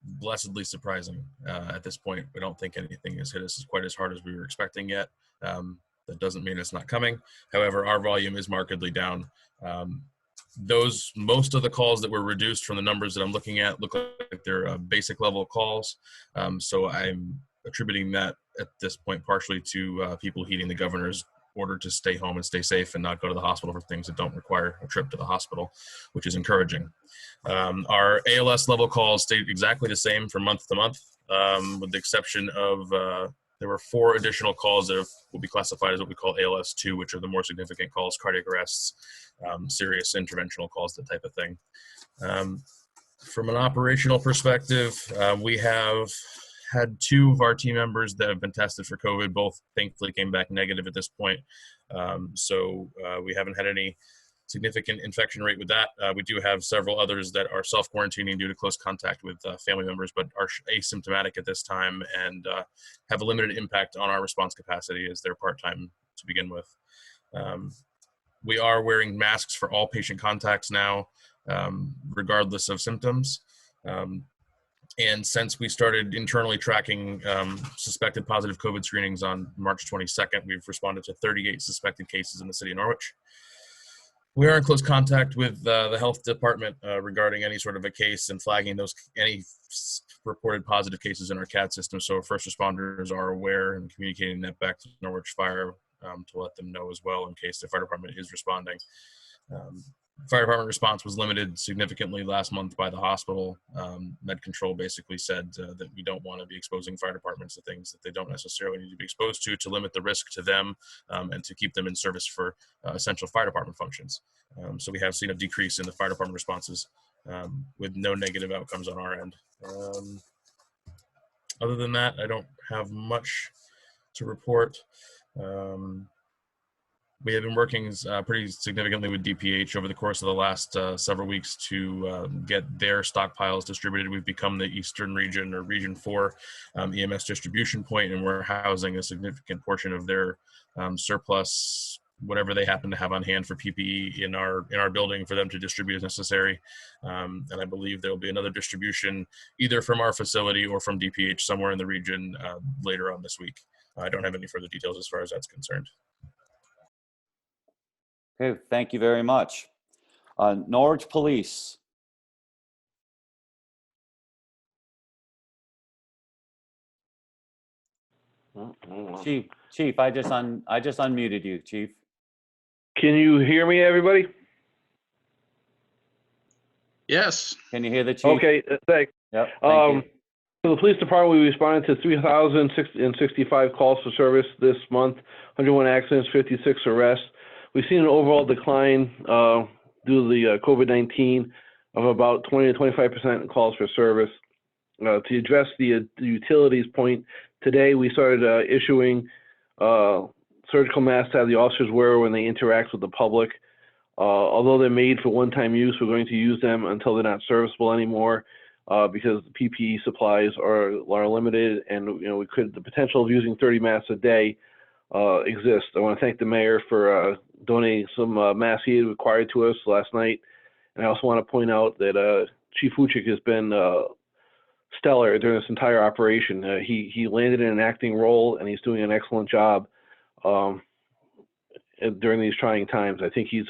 blessedly surprising at this point. We don't think anything has hit us quite as hard as we were expecting yet. That doesn't mean it's not coming. However, our volume is markedly down. Most of the calls that were reduced from the numbers that I'm looking at look like they're basic level calls. So I'm attributing that at this point partially to people heeding the governor's order to stay home and stay safe and not go to the hospital for things that don't require a trip to the hospital, which is encouraging. Our ALS level calls stayed exactly the same from month to month, with the exception of there were 4 additional calls that will be classified as what we call ALS2, which are the more significant calls, cardiac arrests, serious interventional calls, that type of thing. From an operational perspective, we have had 2 of our team members that have been tested for COVID. Both thankfully came back negative at this point. So we haven't had any significant infection rate with that. We do have several others that are self-quarantining due to close contact with family members, but are asymptomatic at this time and have a limited impact on our response capacity as they're part-time to begin with. We are wearing masks for all patient contacts now, regardless of symptoms. And since we started internally tracking suspected positive COVID screenings on March 22nd, we've responded to 38 suspected cases in the city of Norwich. We are in close contact with the health department regarding any sort of a case and flagging any reported positive cases in our CAD system. So first responders are aware and communicating that back to Norwich Fire to let them know as well in case the fire department is responding. Fire department response was limited significantly last month by the hospital. Med Control basically said that we don't want to be exposing fire departments to things that they don't necessarily need to be exposed to limit the risk to them and to keep them in service for essential fire department functions. So we have seen a decrease in the fire department responses with no negative outcomes on our end. Other than that, I don't have much to report. We have been working pretty significantly with DPH over the course of the last several weeks to get their stockpiles distributed. We've become the Eastern Region or Region 4 EMS distribution point, and we're housing a significant portion of their surplus whatever they happen to have on hand for PPE in our building for them to distribute as necessary. And I believe there will be another distribution either from our facility or from DPH somewhere in the region later on this week. I don't have any further details as far as that's concerned. Okay, thank you very much. Norwich Police. Chief, I just unmuted you, Chief. Can you hear me, everybody? Yes. Can you hear the chief? Okay, thanks. Yep. Thank you. So the police department, we responded to 3,065 calls for service this month, 101 accidents, 56 arrests. We've seen an overall decline due to the COVID-19 of about 20 to 25% in calls for service. To address the utilities point, today we started issuing surgical masks to have the officers wear when they interact with the public. Although they're made for one-time use, we're going to use them until they're not serviceable anymore because the PPE supplies are limited, and the potential of using 30 masks a day exists. I want to thank the mayor for donating some masks he required to us last night, and I also want to point out that Chief Wuchik has been stellar during this entire operation. He landed in an acting role, and he's doing an excellent job during these trying times. I think he's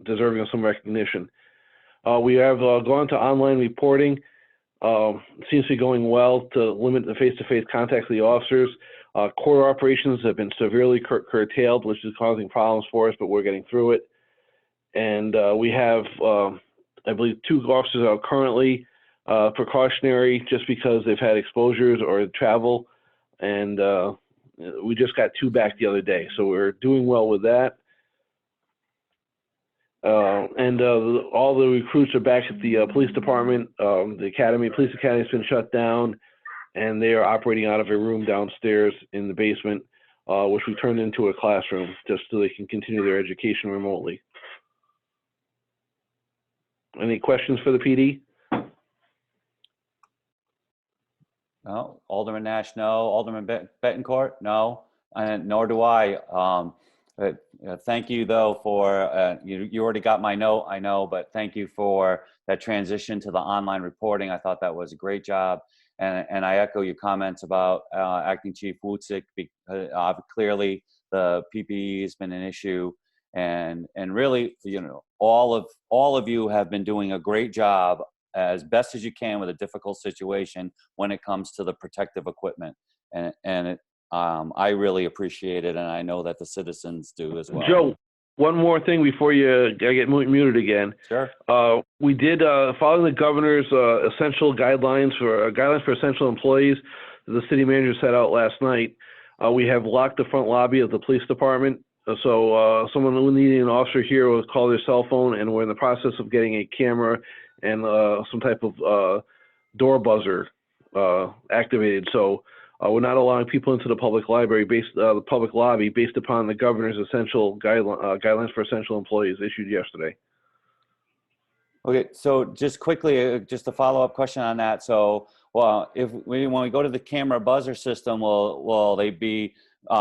deserving of some recognition. We have gone to online reporting. It seems to be going well to limit the face-to-face contact with the officers. Court operations have been severely curtailed, which is causing problems for us, but we're getting through it. And we have, I believe, 2 officers out currently precautionary just because they've had exposures or travel. And we just got 2 back the other day. So we're doing well with that. All the recruits are back at the police department. The police academy has been shut down, and they are operating out of a room downstairs in the basement, which we turned into a classroom just so they can continue their education remotely. Any questions for the PD? No. Alderman Nash, no. Alderman Bettencourt, no. And nor do I. Thank you, though, for you already got my note, I know, but thank you for that transition to the online reporting. I thought that was a great job, and I echo your comments about Acting Chief Wuchik. Clearly, the PPE has been an issue, and really, all of you have been doing a great job as best as you can with a difficult situation when it comes to the protective equipment, and I really appreciate it, and I know that the citizens do as well. Joe, one more thing before you get muted again. Sure. We did, following the governor's essential guidelines for essential employees that the city manager set out last night, we have locked the front lobby of the police department. So someone who needing an officer here will call their cell phone, and we're in the process of getting a camera and some type of door buzzer activated. So we're not allowing people into the public library the public lobby based upon the governor's essential guidelines for essential employees issued yesterday. Okay, so just quickly, just a follow-up question on that. So, well, when we go to the camera buzzer system, will they be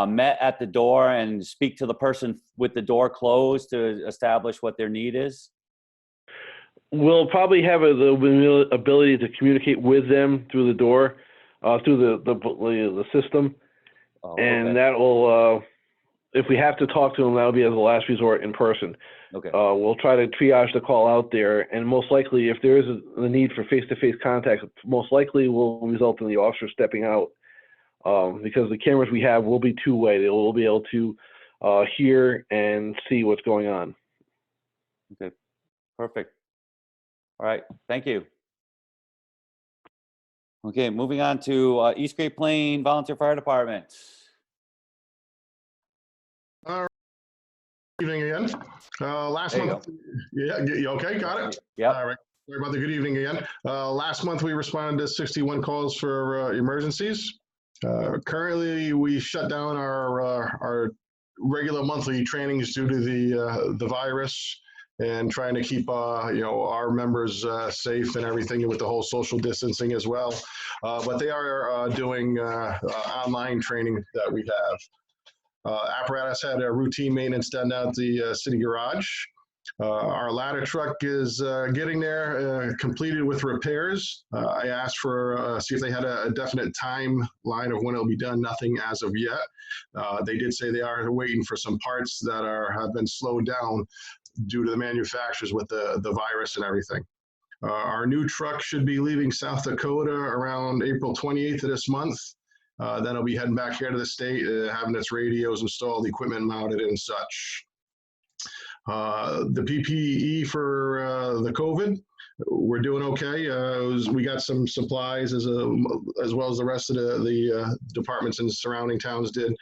met at the door and speak to the person with the door closed to establish what their need is? We'll probably have the ability to communicate with them through the door. Through the system, and that will, if we have to talk to them, that'll be as a last resort in person. Okay. We'll try to triage the call out there, and most likely, if there is a need for face-to-face contact, most likely will result in the officer stepping out, because the cameras we have will be two-way. They will be able to hear and see what's going on. Okay, perfect. All right, thank you. Okay, moving on to East Great Plain Volunteer Fire Department. Good evening again. Last month, you okay? Got it? Yeah. All right. Sorry about the good evening again. Last month, we responded to 61 calls for emergencies. Currently, we shut down our regular monthly trainings due to the virus, and trying to keep our members safe and everything with the whole social distancing as well. But they are doing online training that we have. Apparatus had a routine maintenance done out at the city garage. Our ladder truck is getting there, completed with repairs. I asked for, see if they had a definite timeline of when it'll be done. Nothing as of yet. They did say they are waiting for some parts that have been slowed down due to the manufacturers with the virus and everything. Our new truck should be leaving South Dakota around April 28th of this month. Then it'll be heading back here to the state, having its radios installed, equipment mounted and such. The PPE for the COVID, we're doing okay. We got some supplies as well as the rest of the departments in the surrounding towns did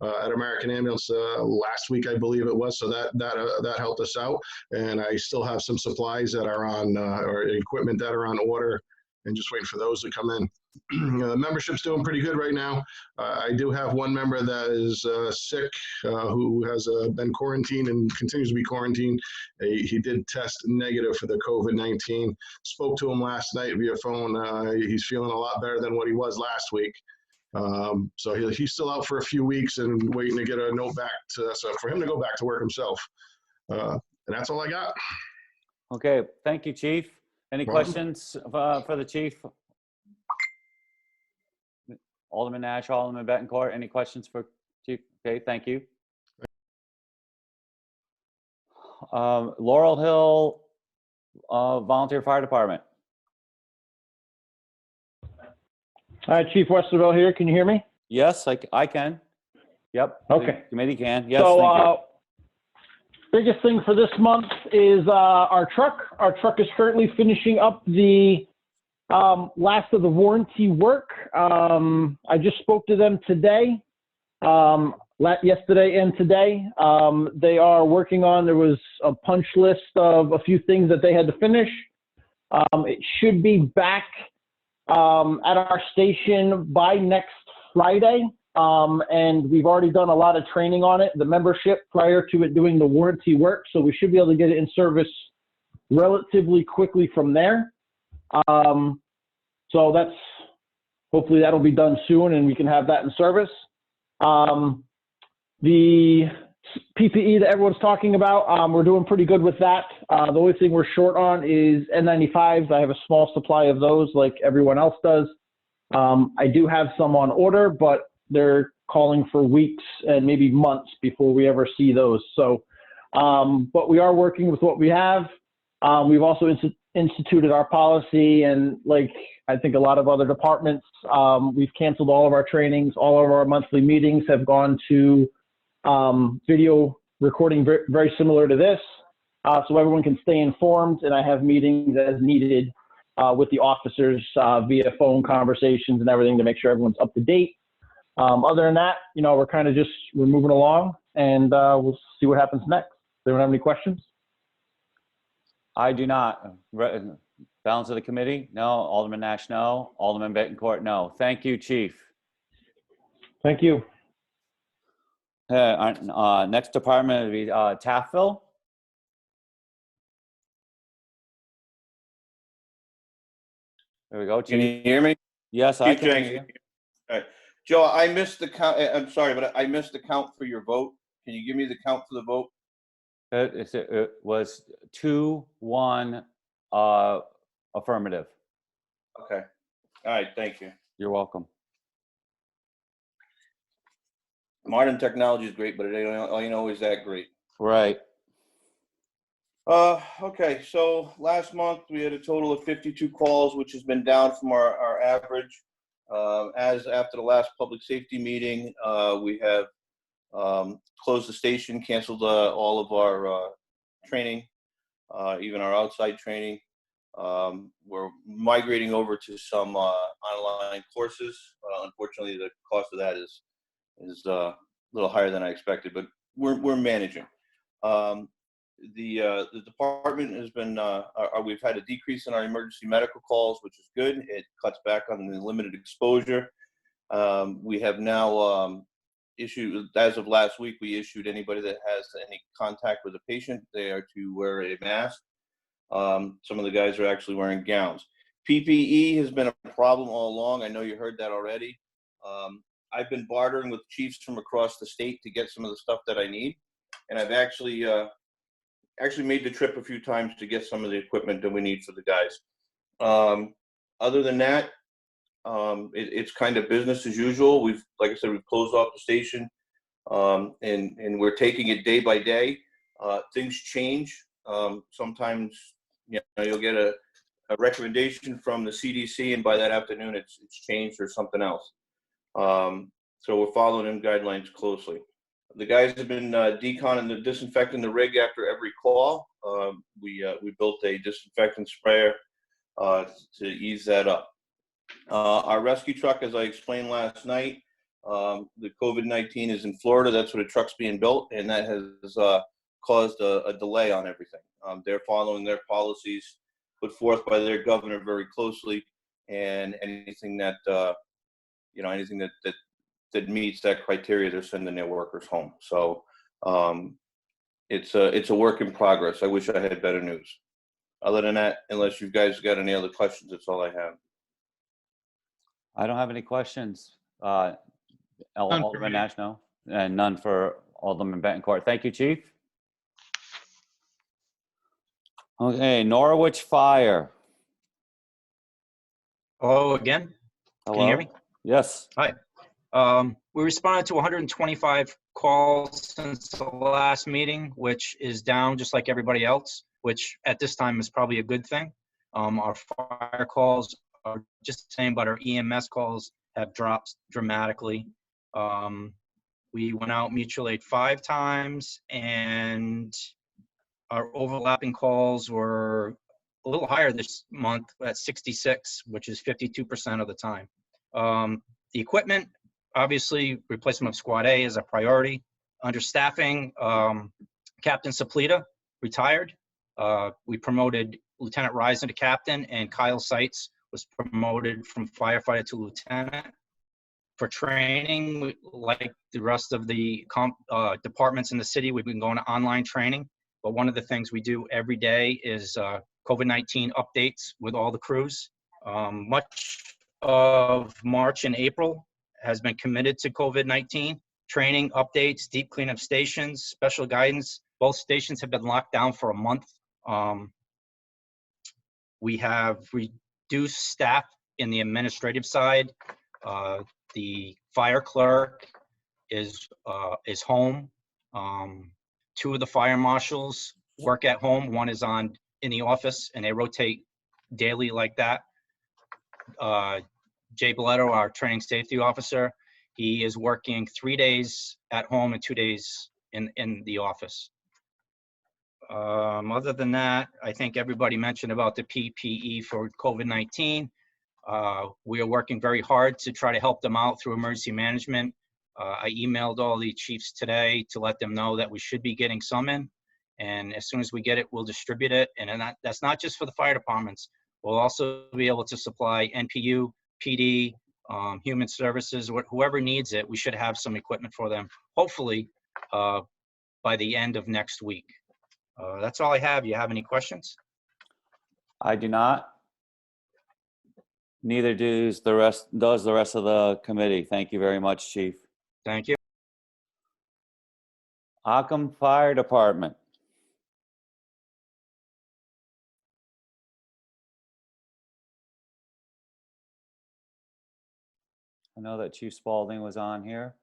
at American Ambulance last week, I believe it was. So that helped us out. And I still have some supplies that are on, or equipment that are on order, and just waiting for those to come in. The membership's doing pretty good right now. I do have one member that is sick, who has been quarantined and continues to be quarantined. He did test negative for the COVID-19. Spoke to him last night via phone. He's feeling a lot better than what he was last week. So he's still out for a few weeks and waiting to get a note back to us for him to go back to work himself. And that's all I got. Okay, thank you, Chief. Any Welcome. questions for the chief? Alderman Nash, Alderman Bettencourt, any questions for Chief? Okay, thank you. Laurel Hill Volunteer Fire Department. Hi, Chief Westervelt here. Can you hear me? Yes, I can. Yep. Okay. The committee can. Yes, So, thank you. biggest thing for this month is our truck. Our truck is currently finishing up the last of the warranty work. I just spoke to them today, yesterday and today. They are working on, there was a punch list of a few things that they had to finish. It should be back at our station by next Friday. And we've already done a lot of training on it, the membership, prior to it doing the warranty work. So we should be able to get it in service relatively quickly from there. So that's, hopefully that'll be done soon and we can have that in service. The PPE that everyone's talking about, we're doing pretty good with that. The only thing we're short on is N95s. I have a small supply of those like everyone else does. I do have some on order, but they're calling for weeks and maybe months before we ever see those. So, but we are working with what we have. We've also instituted our policy, and like I think a lot of other departments, we've canceled all of our trainings. All of our monthly meetings have gone to video recording, very similar to this, so everyone can stay informed. And I have meetings as needed with the officers via phone conversations and everything to make sure everyone's up to date. Other than that, you know, we're moving along, and we'll see what happens next. Anyone have any questions? I do not. Balance of the committee? No. Alderman Nash, no. Alderman Bettencourt, no. Thank you, Chief. Thank you. Next department would be Taffville. There we go. Chief. Can you hear me? Yes, I Chief can Jenkins. hear you. All right. Joe, I missed the count. I'm sorry, but I missed the count for your vote. Can you give me the count for the vote? It was 2-1 affirmative. Okay. All right. Thank you. You're welcome. Modern technology is great, but it ain't always that great. Right. Okay. So last month we had a total of 52 calls, which has been down from our average. As after the last public safety meeting, we have closed the station, canceled all of our training, even our outside training. We're migrating over to some online courses. Unfortunately, the cost of that is a little higher than I expected, but we're managing. The department has been, we've had a decrease in our emergency medical calls, which is good. It cuts back on the limited exposure. We have now issued, as of last week, we issued anybody that has any contact with a patient, they are to wear a mask. Some of the guys are actually wearing gowns. PPE has been a problem all along. I know you heard that already. I've been bartering with chiefs from across the state to get some of the stuff that I need, and I've actually made the trip a few times to get some of the equipment that we need for the guys. Other than that, it's kind of business as usual. Like I said, we've closed off the station, and we're taking it day by day. Things change. Sometimes, you'll get a recommendation from the CDC, and by that afternoon, it's changed or something else. So we're following them guidelines closely. The guys have been deconning and disinfecting the rig after every call. We built a disinfectant sprayer to ease that up. Our rescue truck, as I explained last night, the COVID-19 is in Florida. That's where the truck's being built, and that has caused a delay on everything. They're following their policies put forth by their governor very closely, and anything that that meets that criteria, they're sending their workers home. So it's a work in progress. I wish I had better news. Other than that, unless you guys got any other questions, that's all I have. I don't have any questions. Alderman Nash, no? And none for Alderman Betancourt. Thank you, Chief. Okay, Norwich Fire. Hello again. Hello? Can you hear me? Yes. Hi. We responded to 125 calls since the last meeting, which is down just like everybody else, which at this time is probably a good thing. Our fire calls are just the same, but our EMS calls have dropped dramatically. We went out mutual aid 5 times, and our overlapping calls were a little higher this month at 66, which is 52% of the time. The equipment, obviously, replacement of Squad A is a priority. Understaffing, Captain Saplita retired. We promoted Lieutenant Risen to captain, and Kyle Seitz was promoted from firefighter to lieutenant. For training, like the rest of the departments in the city, we've been going to online training. But one of the things we do every day is COVID-19 updates with all the crews. Much of March and April has been committed to COVID-19 training, updates, deep cleanup stations, special guidance. Both stations have been locked down for a month. We have reduced staff in the administrative side. The fire clerk is home. 2 of the fire marshals work at home. 1 is in the office, and they rotate daily like that. Jay Boletto, our training safety officer, he is working 3 days at home and 2 days in the office. Other than that, I think everybody mentioned about the PPE for COVID-19. We are working very hard to try to help them out through emergency management. I emailed all the chiefs today to let them know that we should be getting some in. And as soon as we get it, we'll distribute it. And that's not just for the fire departments. We'll also be able to supply NPU, PD, human services, whoever needs it. We should have some equipment for them, hopefully by the end of next week. That's all I have. You have any questions? I do not. Neither does the rest of the committee. Thank you very much, Chief. Thank you. Occam Fire Department. I know that Chief Spaulding was on here.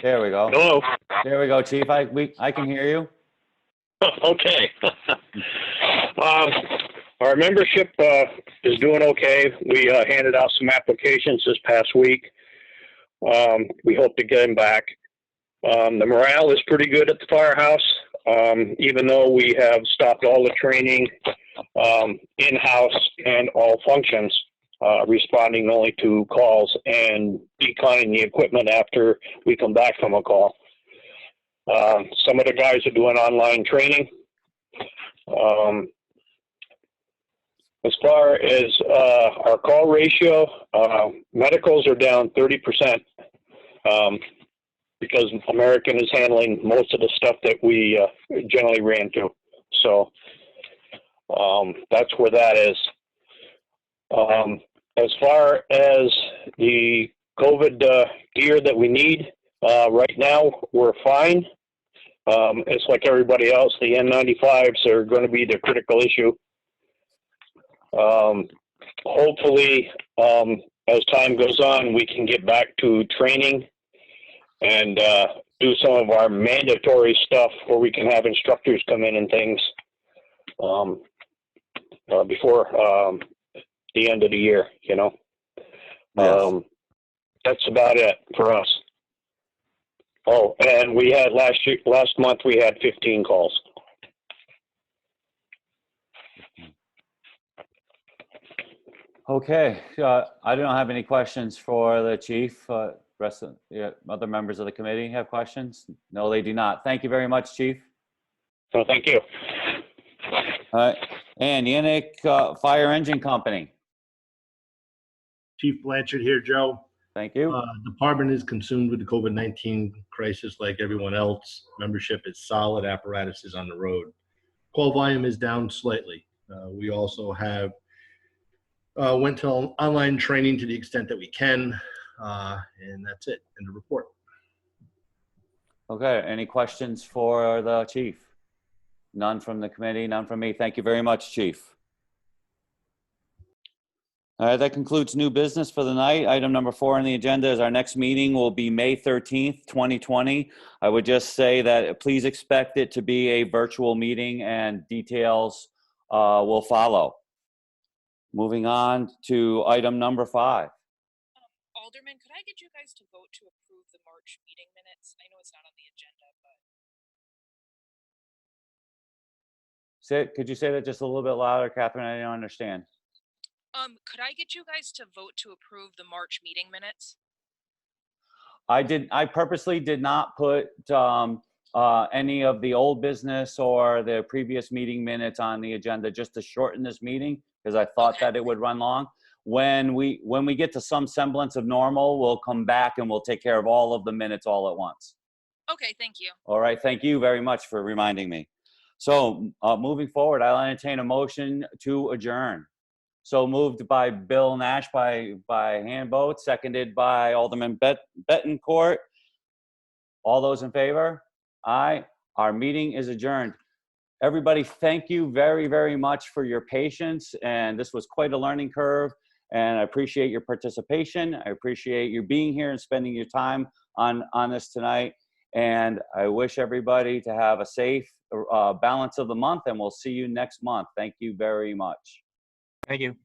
There we go. Hello. There we go, Chief. I can hear you. Okay. Our membership is doing okay. We handed out some applications this past week. We hope to get them back. The morale is pretty good at the firehouse, even though we have stopped all the training in-house and all functions, responding only to calls and declining the equipment after we come back from a call. Some of the guys are doing online training. As far as our call ratio, medicals are down 30% because American is handling most of the stuff that we generally ran to. So that's where that is. As far as the COVID gear that we need. Right now, we're fine. It's like everybody else. The N95s are going to be the critical issue. Hopefully, as time goes on, we can get back to training and do some of our mandatory stuff where we can have instructors come in and things before the end of the year, you know. Yes. That's about it for us. Oh, and we had last month we had 15 calls. Okay, I don't have any questions for the chief. Rest of other members of the committee have questions? No, they do not. Thank you very much, Chief. So thank you. All right, and Yannick Fire Engine Company. Chief Blanchard here, Joe. Thank you. Department is consumed with the COVID-19 crisis like everyone else. Membership is solid. Apparatus is on the road. Call volume is down slightly. We also have went to online training to the extent that we can, and that's it in the report. Okay, any questions for the chief? None from the committee, none from me. Thank you very much, Chief. All right, that concludes new business for the night. Item number 4 on the agenda is our next meeting will be May 13th, 2020. I would just say that please expect it to be a virtual meeting and details will follow. Moving on to item number 5. Alderman, could I get you guys to vote to approve the March meeting minutes? I know it's not on the agenda, but. Could you say that just a little bit louder, Catherine? I don't understand. Could I get you guys to vote to approve the March meeting minutes? I purposely did not put any of the old business or the previous meeting minutes on the agenda just to shorten this meeting because I thought that it would run long. When we get to some semblance of normal, we'll come back and we'll take care of all of the minutes all at once. Okay, thank you. All right, thank you very much for reminding me. So moving forward, I'll entertain a motion to adjourn. So moved by Bill Nash by hand vote, seconded by Alderman Bettencourt. All those in favor? Aye. Our meeting is adjourned. Everybody, thank you very, very much for your patience. And this was quite a learning curve. And I appreciate your participation. I appreciate you being here and spending your time on this tonight. And I wish everybody to have a safe balance of the month. And we'll see you next month. Thank you very much. Thank you.